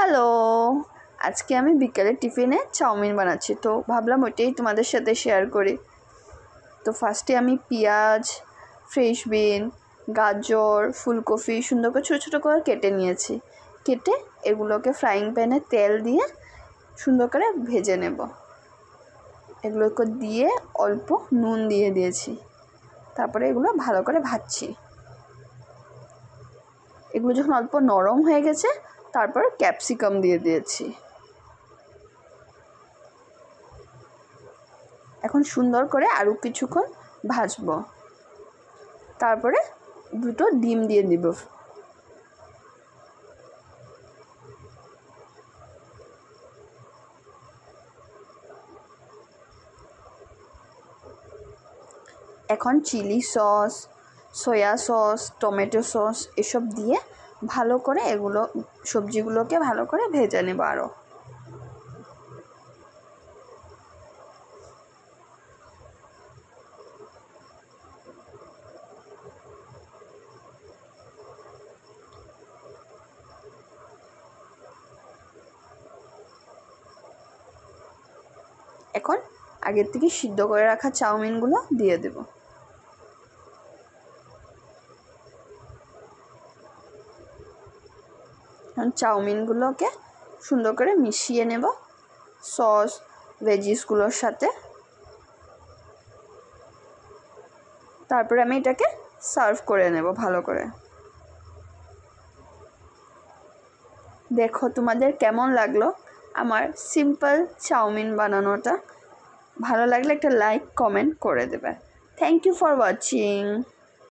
Hello, আজকে আমি বিকেলের টিফিনে চাউমিন বানাচ্ছি, তো ভাবলাম ওইটাই তোমাদের সাথে শেয়ার করি। তো ফার্স্টে আমি পেঁয়াজ, ফ্রেশ বিন, গাজর, ফুলকপি সুন্দর করে ছোটো ছোটো করে কেটে নিয়েছি। কেটে এগুলোকে ফ্রাইং প্যানে তেল দিয়ে সুন্দর করে ভেজে নেব। এগুলোকে দিয়ে অল্প নুন দিয়ে দিয়েছি, তারপরে এগুলো ভালো করে ভাজছি। এগুলো যখন অল্প নরম হয়ে গেছে তারপর ক্যাপসিকাম দিয়ে দিয়েছি। এখন সুন্দর করে আরও কিছুক্ষণ ভাজবো, তারপরে দুটো ডিম দিয়ে দিব। এখন chilli sauce, soya sauce, tomato sauce এসব দিয়ে ভালো করে এগুলো সবজিগুলোকে ভালো করে ভেজে নেব আরও। এখন আগের থেকে সিদ্ধ করে রাখা চাউমিনগুলো দিয়ে দেব। এখন চাউমিনগুলোকে সুন্দর করে মিশিয়ে নেব সস ভেজিসগুলোর সাথে। তারপরে আমি এটাকে সার্ভ করে নেব ভালো করে। দেখো তোমাদের কেমন লাগলো আমার সিম্পল চাউমিন বানানোটা। ভালো লাগলে একটা লাইক কমেন্ট করে দেবে। Thank you for watching.